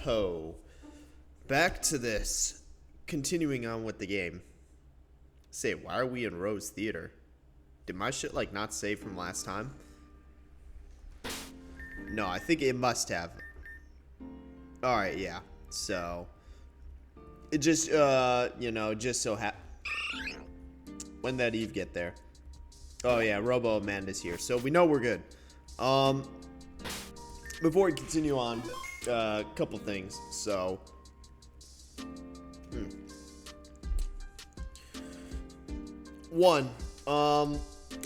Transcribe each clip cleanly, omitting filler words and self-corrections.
So, back to this. Continuing on with the game. Say, why are we in Rose Theater? Did my shit, like, not save from last time? No, I think it must have. Alright, yeah. So, it just, just so when that Eve get there? Oh, yeah, Robo Amanda's here. So, we know we're good. Before we continue on, a couple things. So, one, I'm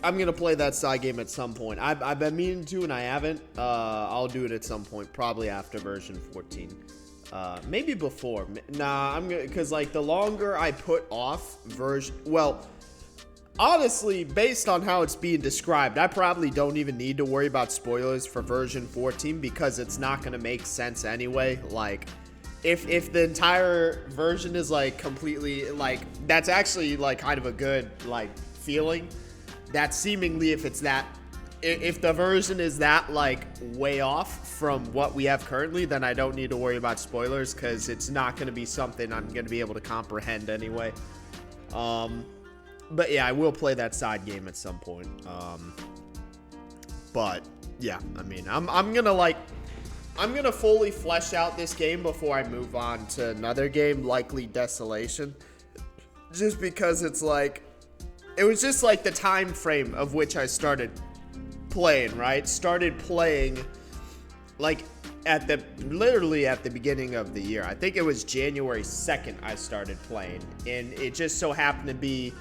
gonna play that side game at some point. I've been meaning to, and I haven't. I'll do it at some point, probably after version 14. Maybe before. Nah, I'm gonna, cause like the longer I put off version, well, honestly, based on how it's being described, I probably don't even need to worry about spoilers for version 14 because it's not gonna make sense anyway. Like, if the entire version is like completely like, that's actually like kind of a good like feeling. That seemingly if the version is that like way off from what we have currently, then I don't need to worry about spoilers because it's not going to be something I'm going to be able to comprehend anyway. But yeah, I will play that side game at some point. But yeah, I mean, I'm gonna fully flesh out this game before I move on to another game, likely Desolation, just because it's like, it was just like the time frame of which I started playing, right? Started playing like literally at the beginning of the year. I think it was January 2nd I started playing, and it just so happened to be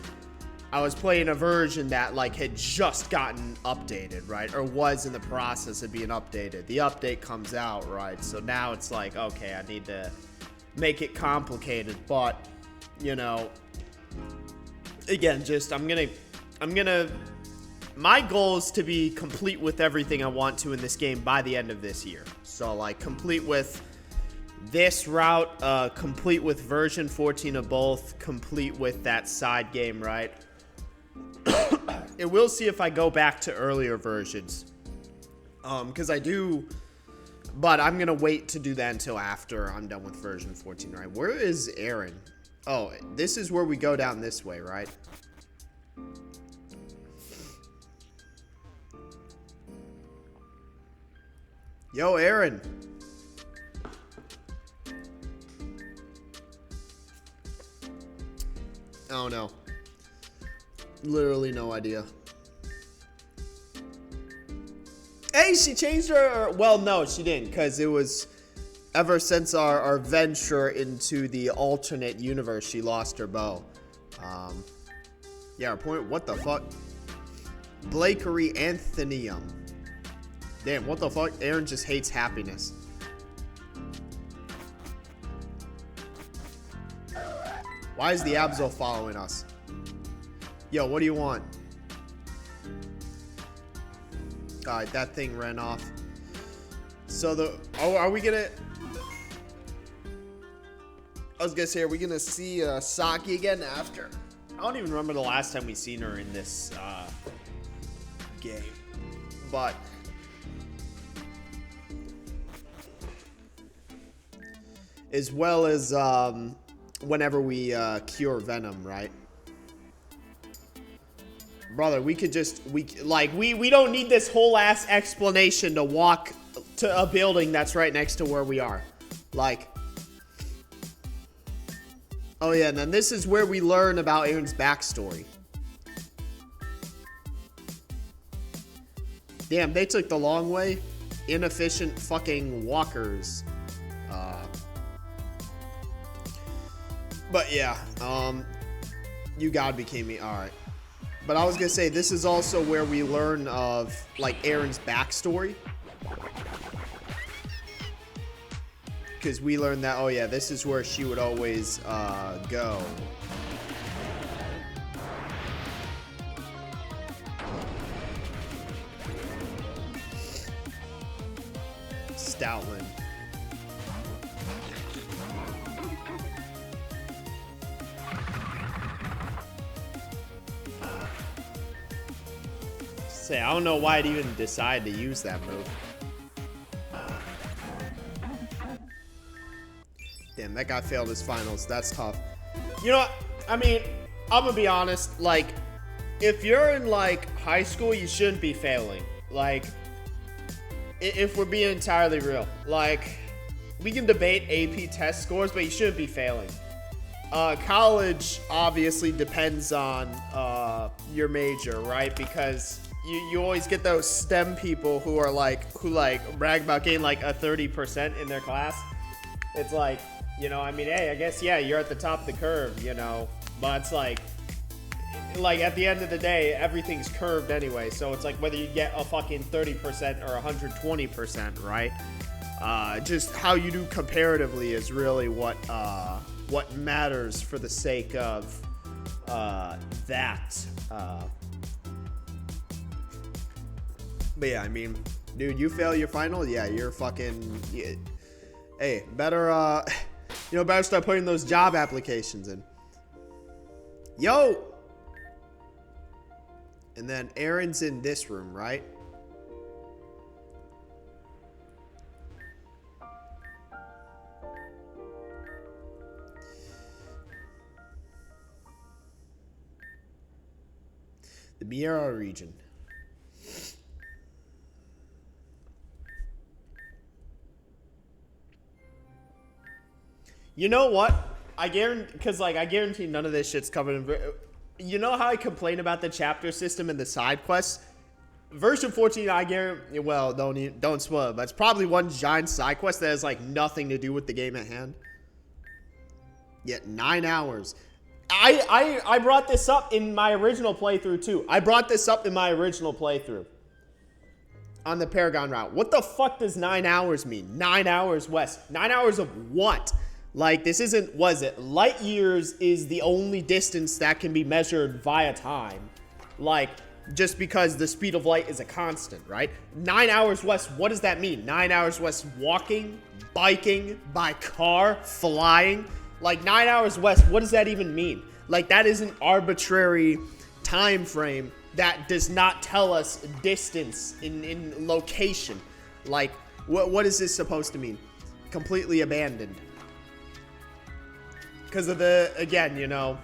I was playing a version that like had just gotten updated, right? Or was in the process of being updated. The update comes out, right? So now it's like, okay, I need to make it complicated, but you know, again, just I'm gonna my goal is to be complete with everything I want to in this game by the end of this year. So like complete with this route, complete with version 14 of both, complete with that side game, right? And we'll see if I go back to earlier versions. Because I do, but I'm gonna wait to do that until after I'm done with version 14, right? Where is Aaron? Oh, this is where we go down this way, right? Yo, Aaron. Oh, no. Literally no idea. Hey, she changed her... Well, no, she didn't, because it was... Ever since our venture into the alternate universe, she lost her bow. Yeah, our point... What the fuck? Blakery Anthenium. Damn, what the fuck? Aaron just hates happiness. Why is the Absol following us? Yo, what do you want? Alright, that thing ran off. So are we gonna... I was gonna say, are we gonna see Saki again after? I don't even remember the last time we seen her in this game. But... as well as whenever we cure Venom, right? Brother, we could just, we don't need this whole ass explanation to walk to a building that's right next to where we are. Like, oh yeah, and then this is where we learn about Aaron's backstory. Damn, they took the long way. Inefficient fucking walkers. But yeah, you God became me. Alright. But I was gonna say, this is also where we learn of, like, Aaron's backstory. Because we learned that, oh yeah, this is where she would always go. Stoutland. Say, I don't know why I'd even decide to use that move. Damn, that guy failed his finals. That's tough. You know what? I mean, I'm gonna be honest. Like, if you're in, like, high school, you shouldn't be failing. Like, if we're being entirely real. Like, we can debate AP test scores, but you shouldn't be failing. College obviously depends on your major, right? Because you always get those STEM people who brag about getting like a 30% in their class. It's like, you know, I mean, hey, I guess, yeah, you're at the top of the curve, you know, but it's like at the end of the day, everything's curved anyway. So it's like whether you get a fucking 30% or 120%, right? Just how you do comparatively is really what matters for the sake of that. But yeah, I mean, dude, you fail your final, yeah, you're fucking. Yeah. Hey, better better start putting those job applications in. Yo. And then Aaron's in this room, right? The Miera region. You know what? I guarantee none of this shit's covered in. You know how I complain about the chapter system and the side quests? Version 14, I guarantee. Well, don't spoil it, but it's probably one giant side quest that has like nothing to do with the game at hand. Yet 9 hours. I brought this up in my original playthrough too. On the Paragon route. What the fuck does 9 hours mean? 9 hours west. 9 hours of what? Like, this isn't, was it? Light years is the only distance that can be measured via time. Like, just because the speed of light is a constant, right? 9 hours west, what does that mean? 9 hours west walking, biking, by car, flying? Like, 9 hours west, what does that even mean? Like, that is an arbitrary time frame that does not tell us distance in location. Like, what is this supposed to mean? Completely abandoned. Because of the, again, you know.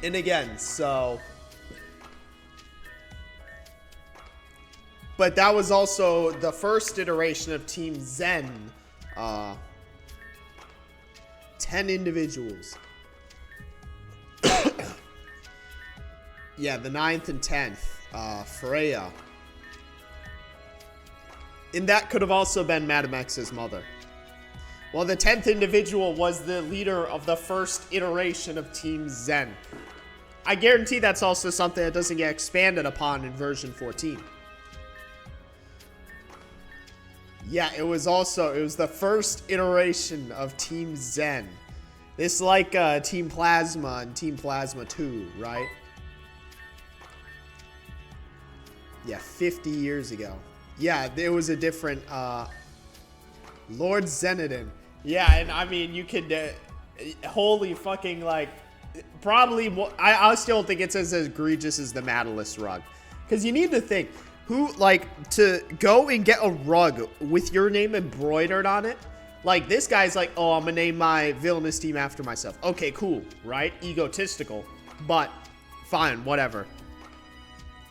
And again, so. But that was also the first iteration of Team Zen. 10 individuals. Yeah, the 9th and 10th. Freya. And that could have also been Madame X's mother. Well, the 10th individual was the leader of the first iteration of Team Zen. I guarantee that's also something that doesn't get expanded upon in version 14. Yeah, it was the first iteration of Team Zen. It's like Team Plasma and Team Plasma 2, right? Yeah, 50 years ago. Yeah, there was a different Lord Zenodin. Yeah, and I mean, you could holy fucking, like, probably I still think it's as egregious as the Matterless rug. Because you need to think, who, like, to go and get a rug with your name embroidered on it? Like, this guy's like, oh, I'm gonna name my villainous team after myself. Okay, cool, right? Egotistical, but fine, whatever.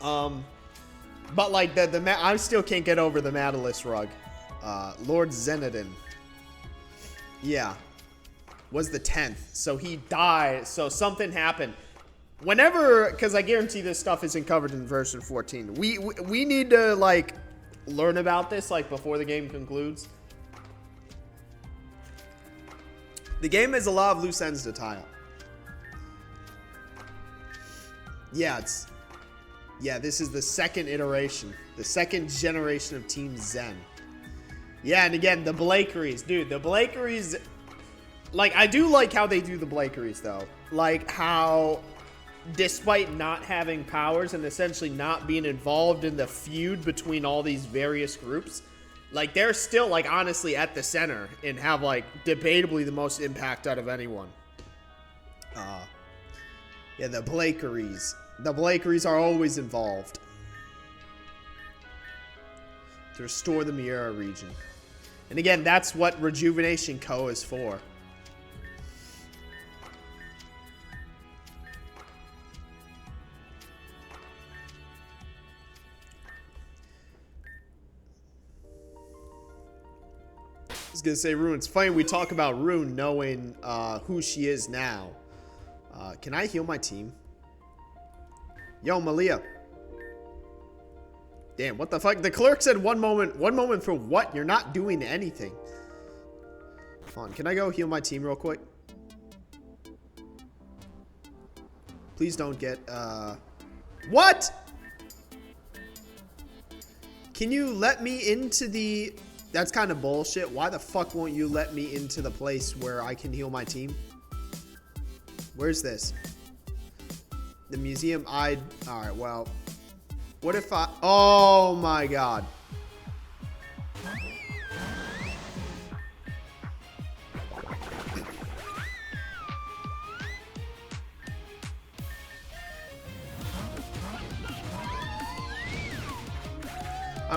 But like I still can't get over the Matterless rug. Lord Zenodin. Yeah, was the 10th. So he died. So something happened. Whenever, because I guarantee this stuff isn't covered in version 14. We need to like learn about this like before the game concludes. The game has a lot of loose ends to tie up. Yeah, this is the second iteration, the second generation of Team Zen. Yeah, and again, the Blakeries, dude, the Blakeries, like, I do like how they do the Blakeries, though. Like, how, despite not having powers and essentially not being involved in the feud between all these various groups, like, they're still, like, honestly at the center and have, like, debatably the most impact out of anyone. Yeah, the Blakeries. The Blakeries are always involved to restore the Miera region. And again, that's what Rejuvenation Co. is for. I was gonna say Rune. It's funny we talk about Rune knowing who she is now. Can I heal my team? Yo, Malia. Damn, what the fuck? The clerk said one moment for what? You're not doing anything. Hold on, can I go heal my team real quick? Please don't get, what? Can you let me into the... That's kind of bullshit. Why the fuck won't you let me into the place where I can heal my team? Where's this? The museum Alright, well... What if I... Oh my god.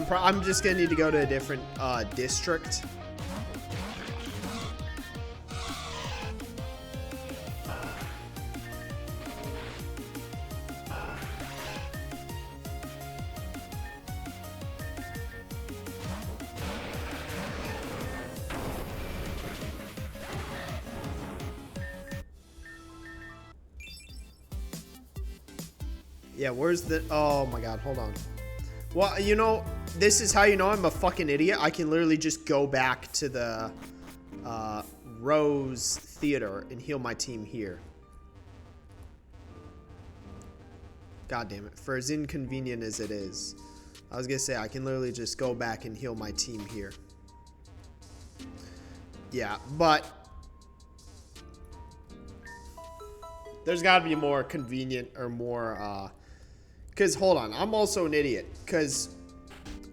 I'm just gonna need to go to a different district. Yeah, where's the... Oh my god, hold on. Well, you know, this is how you know I'm a fucking idiot. I can literally just go back to the Rose Theater and heal my team here. God damn it. For as inconvenient as it is. I was gonna say, I can literally just go back and heal my team here. Yeah, but... There's gotta be more convenient or more, because, hold on, I'm also an idiot. Because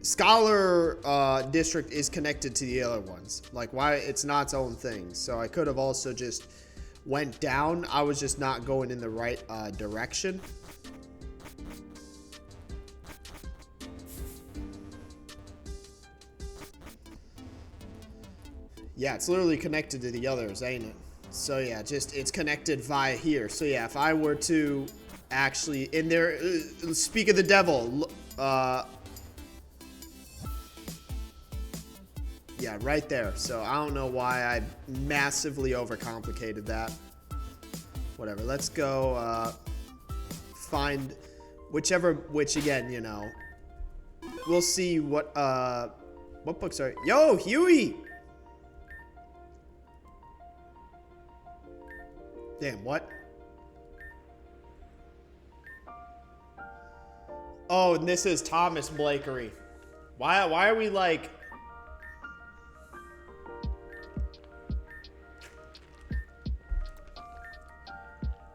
Scholar District is connected to the other ones. Like, why? It's not its own thing. So I could have also just went down. I was just not going in the right direction. Yeah, it's literally connected to the others, ain't it? So yeah, just it's connected via here. So yeah, if I were to actually in there, speak of the devil, yeah, right there. So I don't know why I massively overcomplicated that. Whatever. Let's go find which again, you know, we'll see what books are. Yo, Huey. Damn, what? Oh, and this is Thomas Blakery. Why are we like...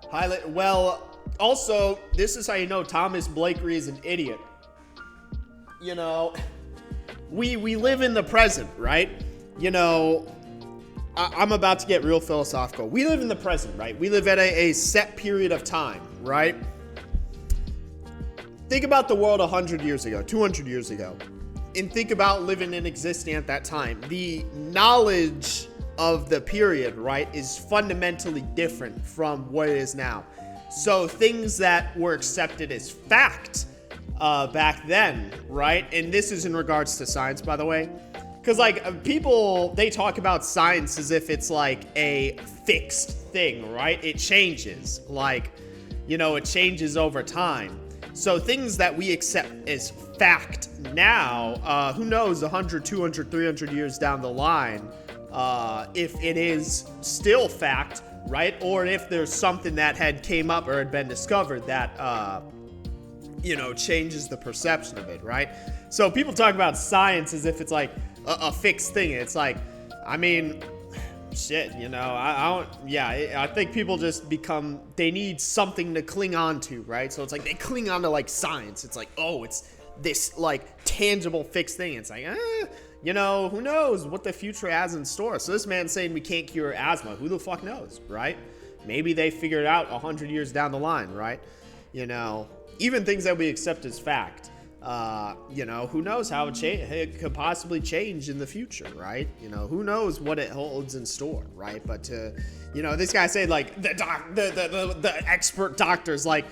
Highlight. Well, also, this is how you know Thomas Blakery is an idiot. You know, we live in the present, right? You know, I'm about to get real philosophical. We live in the present, right? We live at a set period of time, right? Think about the world 100 years ago, 200 years ago, and think about living and existing at that time. The knowledge of the period, right, is fundamentally different from what it is now. So things that were accepted as fact back then, right? And this is in regards to science, by the way. Because, like, people, they talk about science as if it's, like, a fixed thing, right? It changes. Like, you know, it changes over time. So things that we accept as fact now, who knows, 100, 200, 300 years down the line, if it is still fact, right? Or if there's something that had came up or had been discovered that, you know, changes the perception of it, right? So people talk about science as if it's like a fixed thing. It's like, I mean, shit, you know, I think people just become, they need something to cling on to, right? So it's like they cling on to like science. It's like, oh, it's this like tangible fixed thing. It's like, you know, who knows what the future has in store. So this man's saying we can't cure asthma. Who the fuck knows, right? Maybe they figure it out 100 years down the line, right? You know, even things that we accept as fact. You know, who knows how it could possibly change in the future, right? You know, who knows what it holds in store, right? But to, you know, this guy said like the expert doctors like,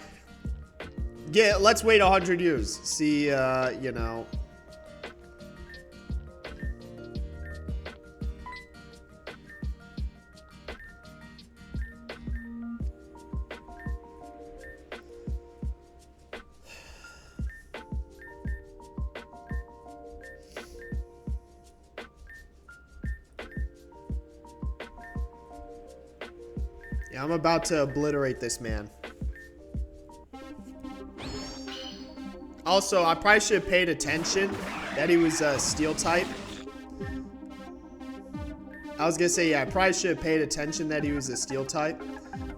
yeah, let's wait 100 years, see, you know. Yeah, I'm about to obliterate this man. Also, I probably should have paid attention that he was a steel type. I was gonna say, yeah, I probably should have paid attention that he was a steel type.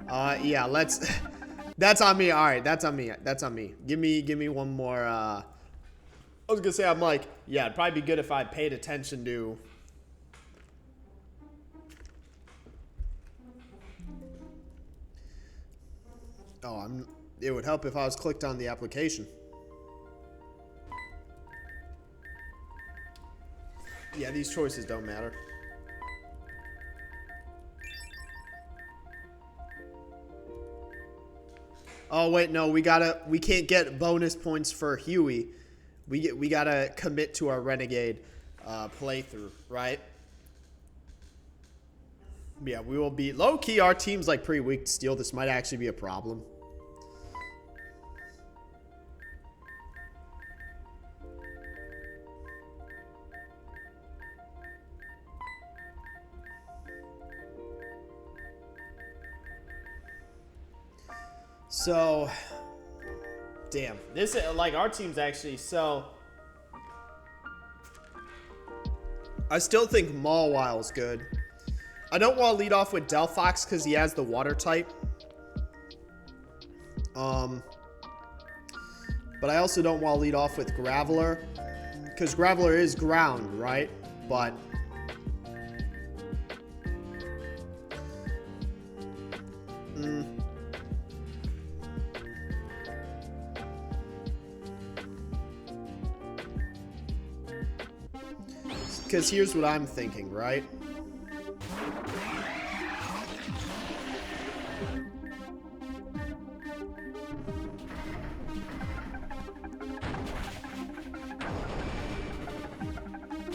Yeah, let's... That's on me. All right, that's on me. That's on me. Give me one more. I was gonna say, I'm like, yeah, it'd probably be good if I paid attention to... Oh, it would help if I was clicked on the application. Yeah, these choices don't matter. Oh wait, no, we can't get bonus points for Huey. We gotta commit to our Renegade playthrough, right? Yeah, we will be low key. Our team's like pretty weak to steel. This might actually be a problem. So, damn, this like our team's actually so. I still think Mawwile's good. I don't want to lead off with Delphox because he has the water type. But I also don't want to lead off with Graveler because Graveler is ground, right? But because here's what I'm thinking, right?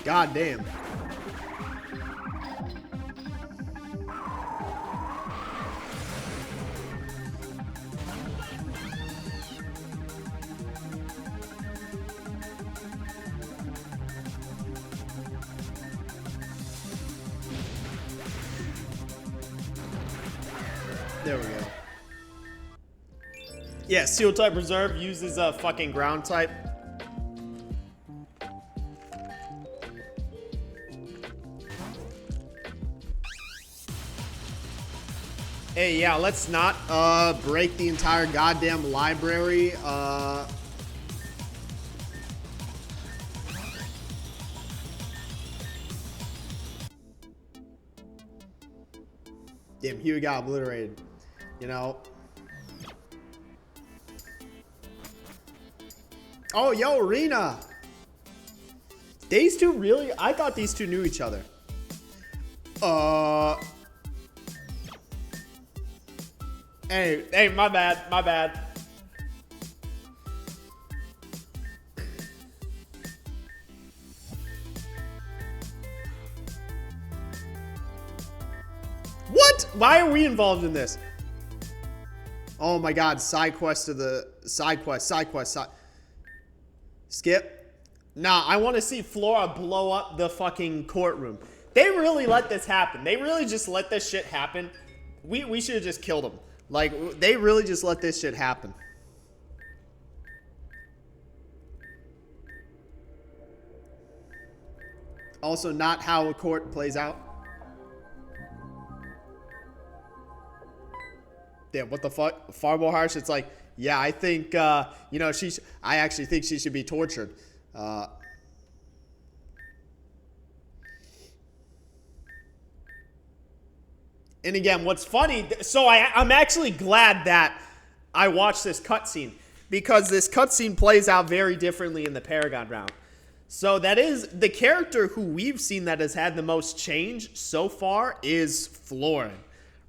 God damn. There we go. Yeah, Steel type reserve uses a fucking ground type. Hey, yeah, let's not break the entire goddamn library. Damn, Huey got obliterated. You know. Oh, yo, Rena. These two really? I thought these two knew each other. Hey, my bad. What? Why are we involved in this? Oh my god, side quest of the... Side quest. Skip. Nah, I want to see Flora blow up the fucking courtroom. They really let this happen. They really just let this shit happen. We should have just killed them. Like, they really just let this shit happen. Also, not how a court plays out. Damn, what the fuck? Far more harsh. It's like, yeah, I think, you know, I actually think she should be tortured. And again, what's funny, so I'm actually glad that I watched this cutscene because this cutscene plays out very differently in the Paragon round. So that is the character who we've seen that has had the most change so far is Florin,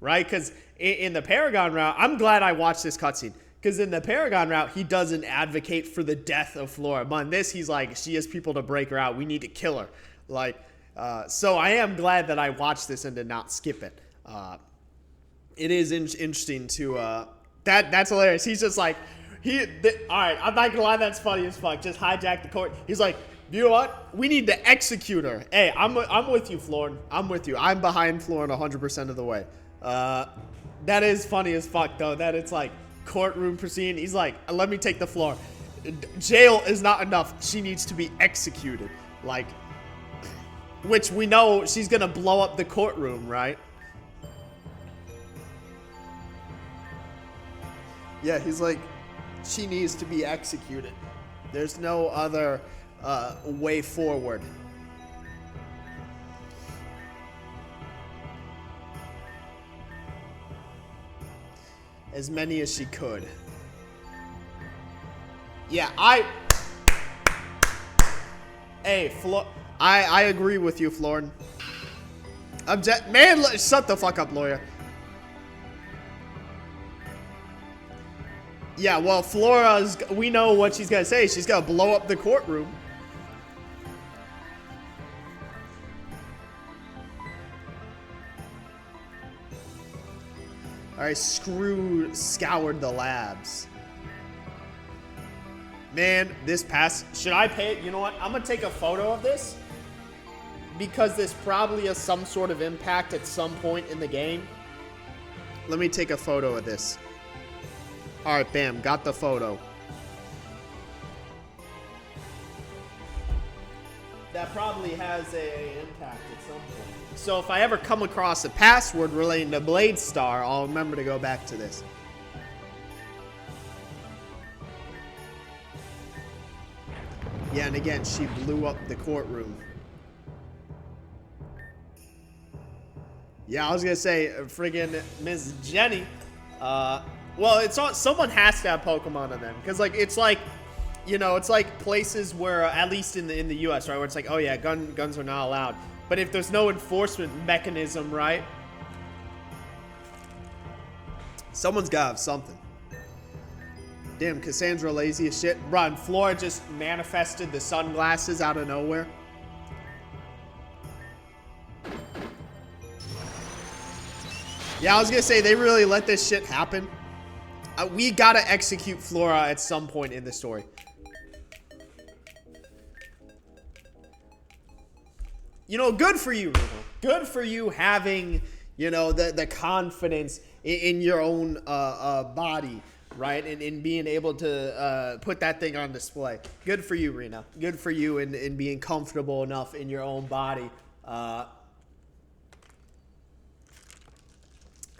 right? Because in the Paragon route, I'm glad I watched this cutscene. Because in the Paragon route, he doesn't advocate for the death of Flora. But in this, he's like, she has people to break her out. We need to kill her. Like, so I am glad that I watched this and did not skip it. It is interesting to, that's hilarious. He's just like, all right, I'm not gonna lie, that's funny as fuck. Just hijack the court. He's like, you know what? We need to execute her. Hey, I'm with you, Florin. I'm with you. I'm behind Florin 100% of the way. That is funny as fuck, though, that it's like courtroom proceeding. He's like, let me take the floor. Jail is not enough. She needs to be executed. Like, which we know she's gonna blow up the courtroom, right? Yeah, he's like, she needs to be executed. There's no other way forward. As many as she could. Yeah, Hey, I agree with you, Florin. Man, shut the fuck up, lawyer. Yeah, well, Flora's, we know what she's gonna say. She's gonna blow up the courtroom. Alright, scoured the labs. Man, this pass, should I pay it? You know what? I'm gonna take a photo of this. Because this probably has some sort of impact at some point in the game. Let me take a photo of this. Alright, bam, got the photo. That probably has a impact at some point. So if I ever come across a password relating to Blade Star, I'll remember to go back to this. Yeah, and again, she blew up the courtroom. Yeah, I was gonna say, friggin' Miss Jenny. Well, it's all, someone has to have Pokemon on them, because like it's like, you know, it's like places where, at least in the U.S., right, where it's like, oh yeah, guns are not allowed. But if there's no enforcement mechanism, right, someone's gotta have something. Damn, Cassandra lazy as shit. Run, Flora just manifested the sunglasses out of nowhere. Yeah, I was gonna say, they really let this shit happen. We gotta execute Flora at some point in the story. You know, good for you, Reno. Good for you having, you know, the confidence in your own body, right? And in being able to put that thing on display. Good for you, Reno. Good for you in being comfortable enough in your own body.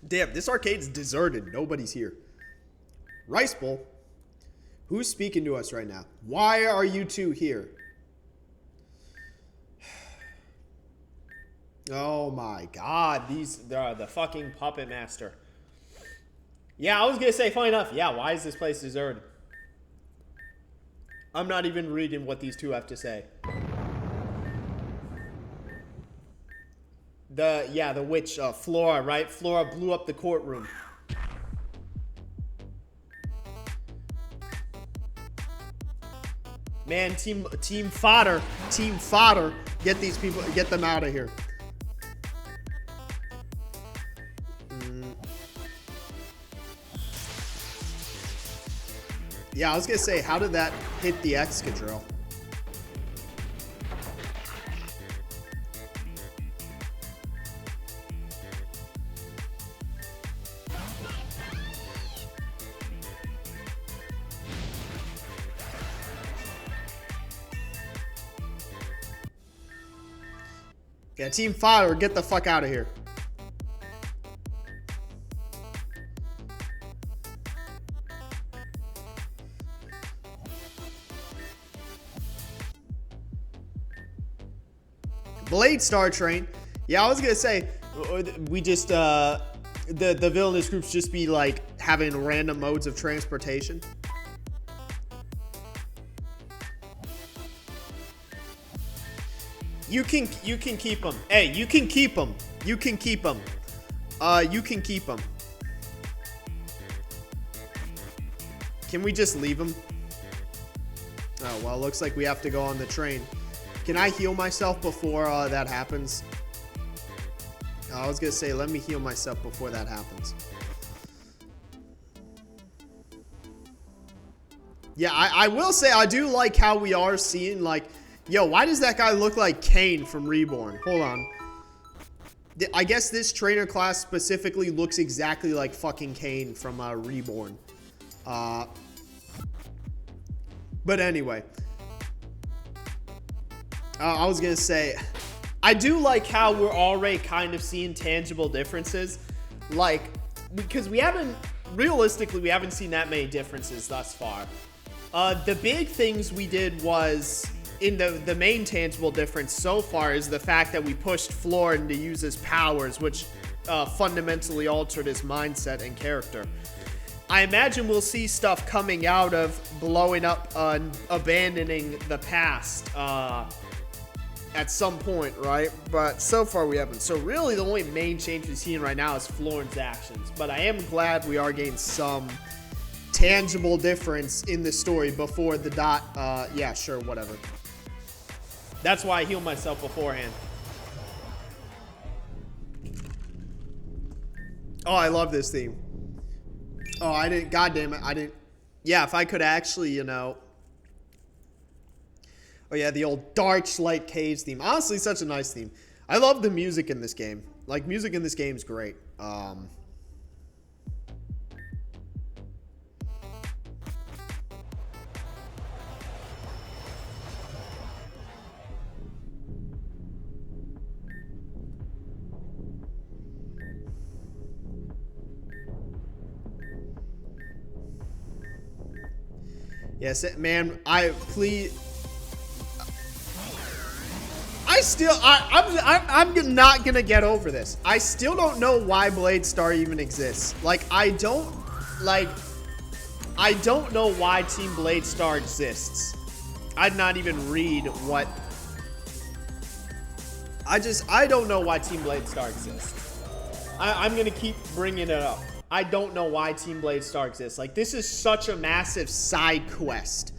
Damn, this arcade's deserted. Nobody's here. Rice Bowl? Who's speaking to us right now? Why are you two here? Oh my god, the fucking Puppet Master. Yeah, I was gonna say, funny enough, yeah, why is this place deserted? I'm not even reading what these two have to say. The witch, Flora, right? Flora blew up the courtroom. Man, team fodder, get these people, get them out of here. Yeah, I was gonna say, how did that hit the Excadrill? Yeah, Team Fire, get the fuck out of here. Blade Star Train. Yeah, I was gonna say, we just, the villainous groups just be like having random modes of transportation. You can keep him. Hey, you can keep him. You can keep him. You can keep him. Can we just leave him? Oh, well, looks like we have to go on the train. Can I heal myself before that happens? I was gonna say, let me heal myself before that happens. Yeah, I will say I do like how we are seeing, like, yo, why does that guy look like Kane from Reborn? Hold on. I guess this trainer class specifically looks exactly like fucking Kane from Reborn. But anyway. I was gonna say, I do like how we're already kind of seeing tangible differences. Like, because realistically, we haven't seen that many differences thus far. The big things we did was, in the main tangible difference so far is the fact that we pushed Florin to use his powers, which fundamentally altered his mindset and character. I imagine we'll see stuff coming out of blowing up, abandoning the past at some point, right? But so far we haven't. So really the only main change we're seeing right now is Florin's actions. But I am glad we are getting some tangible difference in the story before the dot. Yeah, sure, whatever. That's why I healed myself beforehand. Oh, I love this theme. Oh, I didn't. God damn it, I didn't. Yeah, if I could actually, you know. Oh yeah, the old Darklight Caves theme. Honestly, such a nice theme. I love the music in this game. Like, music in this game is great. Yes, man, I'm not gonna get over this. I still don't know why Blade Star even exists. Like, I don't know why Team Blade Star exists. I'd not even read what. I don't know why Team Blade Star exists. I'm gonna keep bringing it up. I don't know why Team Blade Star exists. Like, this is such a massive side quest.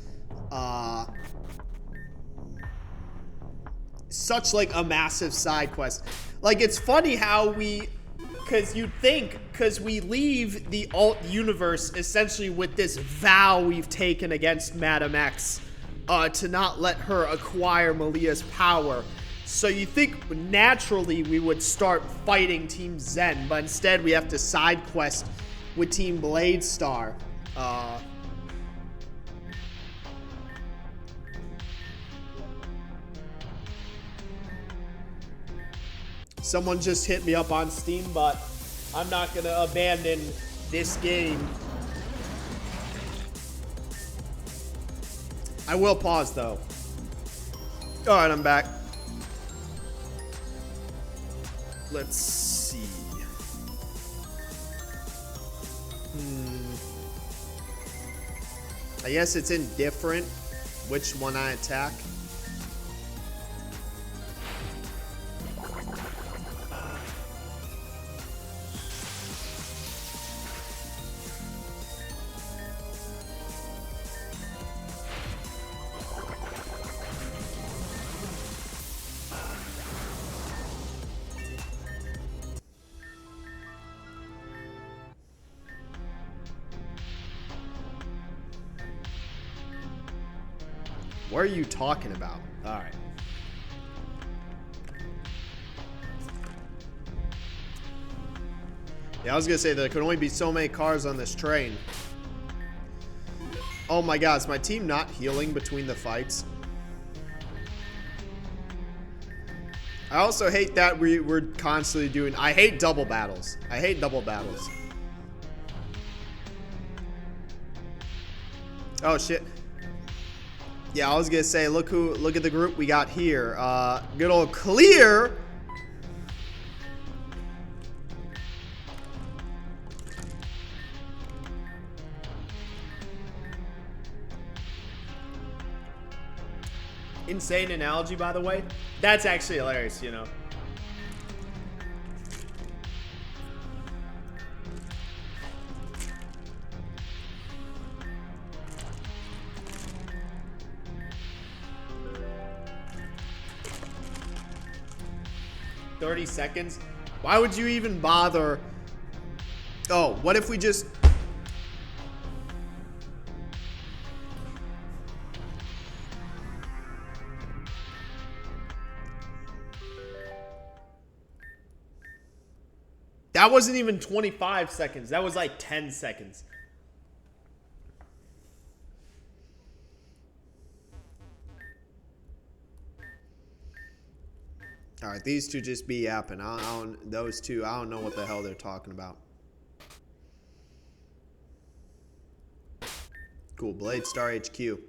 Such, like, a massive side quest. Like, it's funny how because you'd think, because we leave the alt universe essentially with this vow we've taken against Madam X to not let her acquire Malia's power. So you think naturally we would start fighting Team Zen, but instead we have to side quest with Team Blade Star. Someone just hit me up on Steam, but I'm not gonna abandon this game. I will pause though. Alright, I'm back. Let's see. I guess it's indifferent which one I attack. What are you talking about? All right. Yeah, I was gonna say there could only be so many cars on this train. Oh my god, is my team not healing between the fights? I also hate that we're constantly doing. I hate double battles. I hate double battles. Oh shit. Yeah, I was gonna say, look at the group we got here. Good old Clear. Insane analogy, by the way. That's actually hilarious, you know. $30. Why would you even bother? Oh, what if we just... That wasn't even 25 seconds. That was like 10 seconds. All right, these two just be yapping. Those two, I don't know what the hell they're talking about. Cool, Blade Star HQ.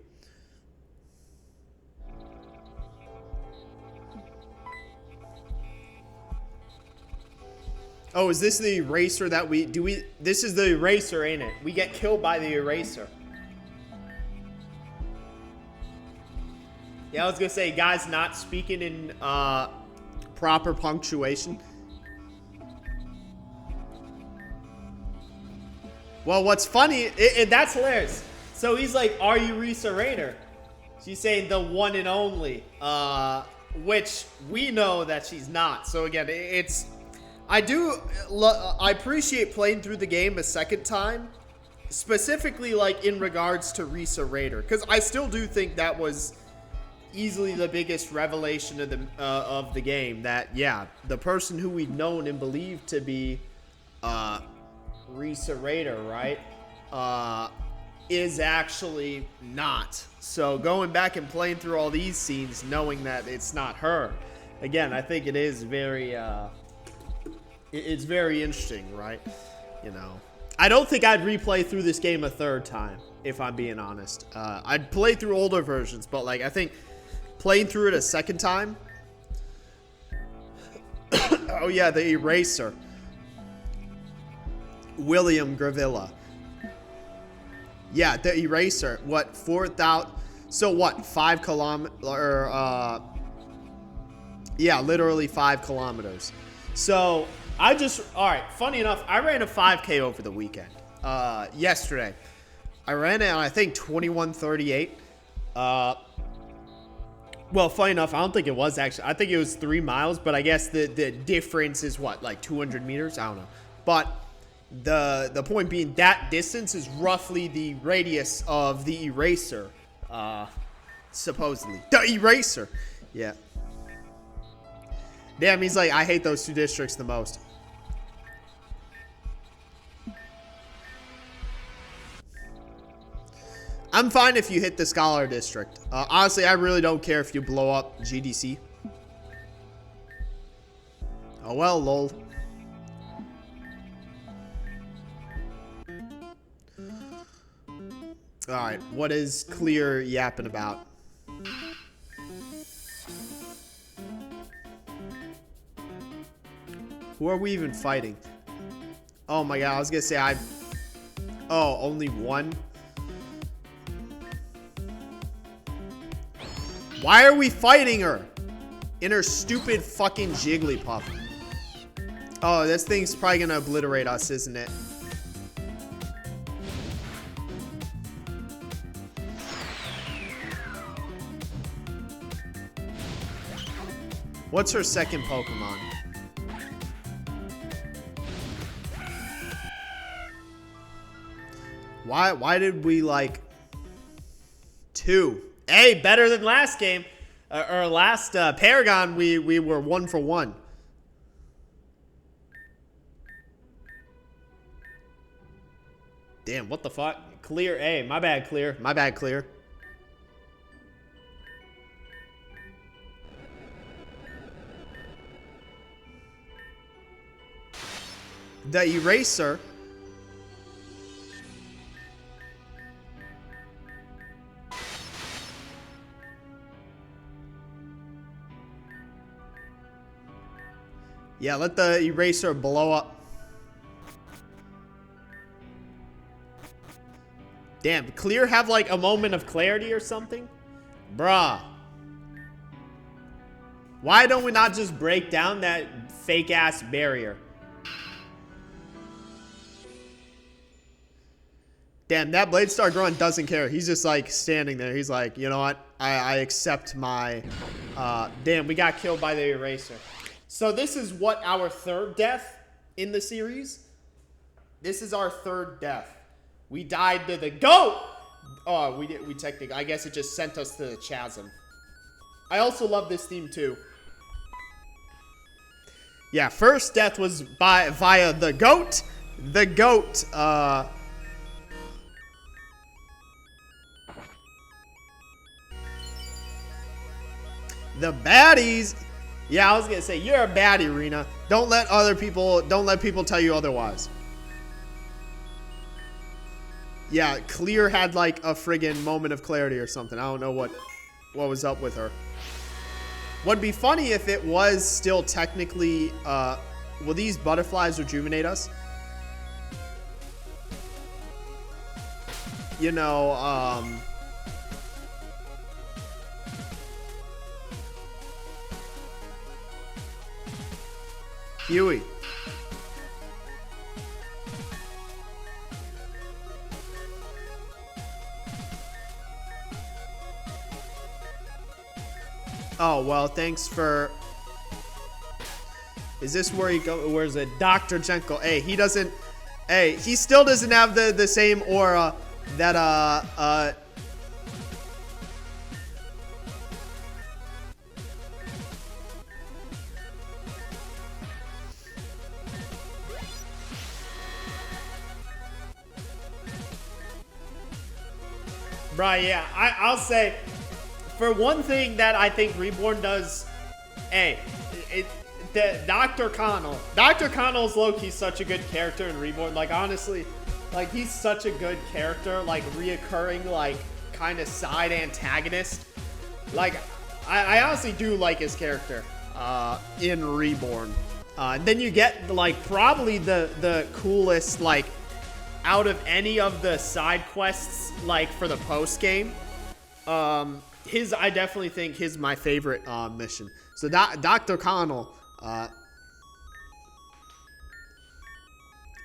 Oh, is this the eraser that this is the eraser, ain't it? We get killed by the eraser. Yeah, I was gonna say, guys not speaking in, proper punctuation. Well, what's funny, that's hilarious. So he's like, are you Risa Rayner? She's saying the one and only, which we know that she's not. So again, I appreciate playing through the game a second time, specifically like in regards to Risa Rayner, because I still do think that was easily the biggest revelation of the game. That, yeah, the person who we've known and believed to be Risa Rayner, right, is actually not. So going back and playing through all these scenes, knowing that it's not her, again, I think it is very it's very interesting, right? You know, I don't think I'd replay through this game a third time, if I'm being honest. I'd play through older versions, but like, I think playing through it a second time. Oh yeah, the eraser. William Gravilla. Yeah, the eraser. What, 4,000? So what, 5 kilometers? Yeah, literally 5 kilometers. So alright, funny enough, I ran a 5K over the weekend. Yesterday. I ran it on, I think, 21:38. Well, funny enough, I don't think it was actually. I think it was 3 miles, but I guess the difference is what, like 200 meters? I don't know. But the point being, that distance is roughly the radius of the eraser, supposedly. The eraser! Yeah. Damn, he's like, I hate those two districts the most. I'm fine if you hit the Scholar District. Honestly, I really don't care if you blow up GDC. Oh well, lol. Alright, what is Clear yapping about? Who are we even fighting? Oh my god, I was gonna say oh, only one? Why are we fighting her? In her stupid fucking Jigglypuff. Oh, this thing's probably gonna obliterate us, isn't it? What's her second Pokemon? Why did we like 2? Hey, better than last game. Or last Paragon, we were 1 for 1. Damn, what the fuck? Clear. Hey, my bad, Clear. My bad, Clear. The eraser. Yeah, let the eraser blow up. Damn, Clear have like a moment of clarity or something? Bruh. Why don't we not just break down that fake-ass barrier? Damn, that Bladestar Grunt doesn't care. He's just, like, standing there. He's like, you know what? I accept my... damn, we got killed by the Eraser. So this is what, our third death in the series? This is our third death. We died to the GOAT! Oh, we technically... I guess it just sent us to the chasm. I also love this theme, too. Yeah, first death was via the GOAT. The GOAT, the baddies. Yeah, I was gonna say, you're a baddie, Rena. Don't let people tell you otherwise. Yeah, Clear had like a friggin' moment of clarity or something. I don't know what was up with her. What'd be funny if it was still technically, will these butterflies rejuvenate us? You know, Huey. Oh, well, thanks for... Is this where he go? Where's it? Dr. Jenko. Hey, he doesn't... Hey, he still doesn't have the same aura that, Bruh, yeah, I'll say... For one thing that I think Reborn does, Dr. Connell. Dr. Connell's low-key such a good character in Reborn. Like, honestly, like, he's such a good character. Like, reoccurring, like, kind of side antagonist. Like, I honestly do like his character in Reborn. Then you get, like, probably the coolest, like, out of any of the side quests, like, for the post-game. I definitely think his my favorite mission. So Dr. Connell,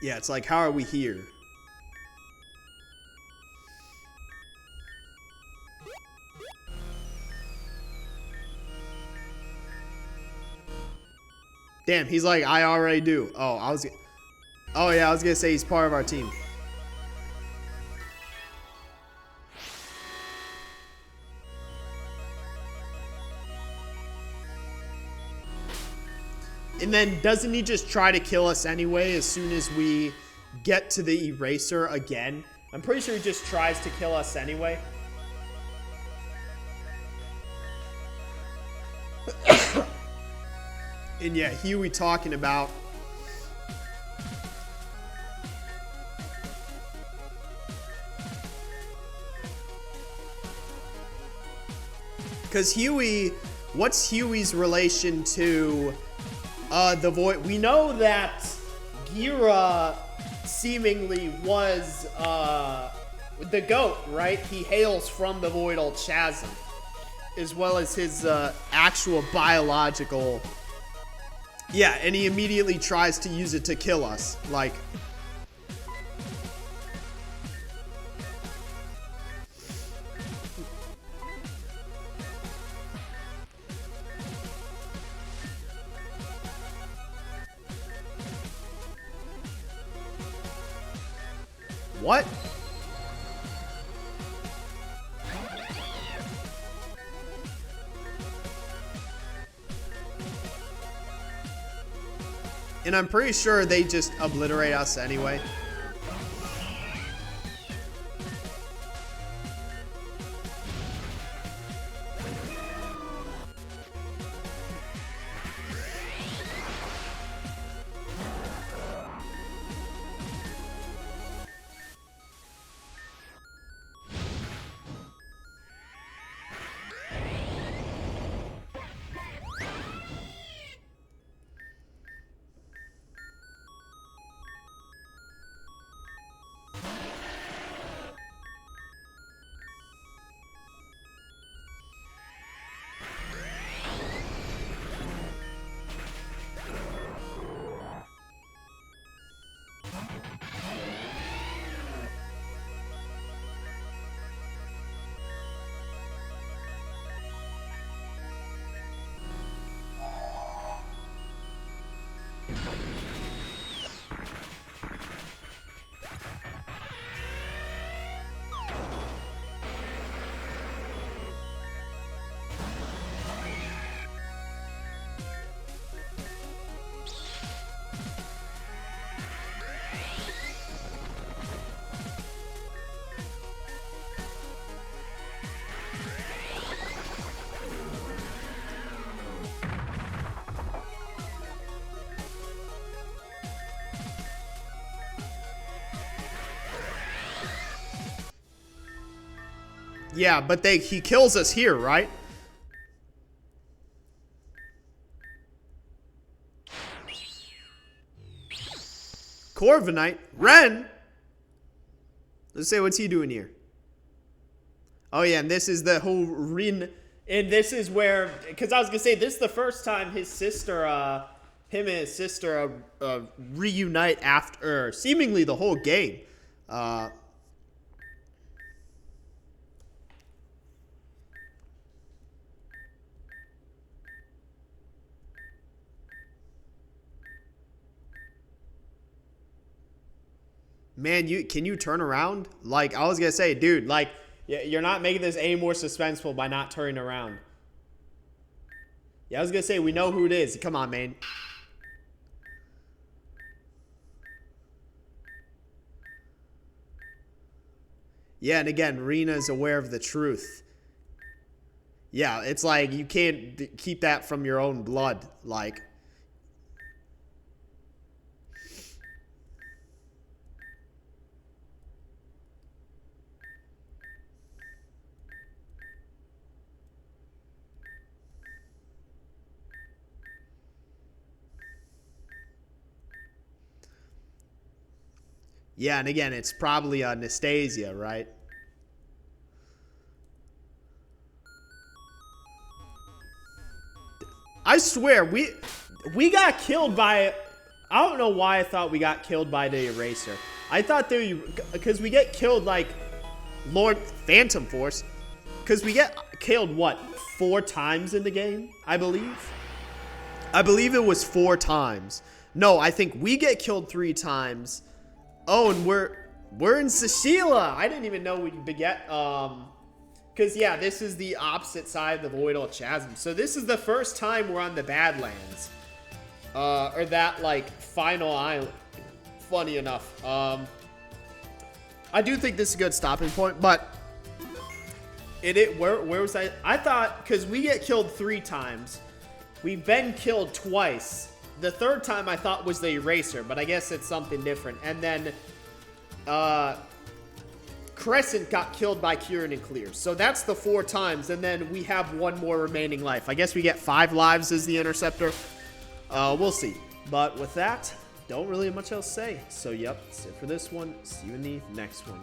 yeah, it's like, how are we here? Damn, he's like, I already do. Oh, yeah, I was gonna say he's part of our team. And then doesn't he just try to kill us anyway as soon as we get to the Eraser again? I'm pretty sure he just tries to kill us anyway. And yeah, Huey talking about... Because Huey... What's Huey's relation to... the Void? We know that Gira seemingly was the GOAT, right? He hails from the Voidal Chasm, as well as his actual biological... Yeah, and he immediately tries to use it to kill us. Like... What? And I'm pretty sure they just obliterate us anyway. Yeah, but he kills us here, right? Corviknight. Ren? Let's say, what's he doing here? Oh, yeah, and this is the whole Ren. And this is where, because I was going to say, this is the first time his sister, him and his sister reunite after seemingly the whole game. Man, can you turn around? Like, I was going to say, dude, like, you're not making this any more suspenseful by not turning around. Yeah, I was going to say, we know who it is. Come on, man. Yeah, and again, Rena's aware of the truth. Yeah, it's like, you can't keep that from your own blood. Like... Yeah, and again, it's probably Anastasia, right? I swear, we got killed by... I don't know why I thought we got killed by the Eraser. I thought they... Because we get killed like Lord Phantom Force. Because we get killed, what, 4 times in the game, I believe? I believe it was 4 times. No, I think we get killed 3 times... Oh, and we're in Sashila. I didn't even know we beget. Because, yeah, this is the opposite side of the Voidal Chasm. So this is the first time we're on the Badlands. Or that, like, final island. Funny enough. I do think this is a good stopping point, but... Where was I? I thought, because we get killed 3 times. We've been killed twice. The 3rd time I thought was the Eraser, but I guess it's something different. And then, Crescent got killed by Kieran and Clear. So that's the 4 times, and then we have 1 more remaining life. I guess we get 5 lives as the Interceptor. We'll see. But with that, don't really have much else to say. So, yep, that's it for this one. See you in the next one.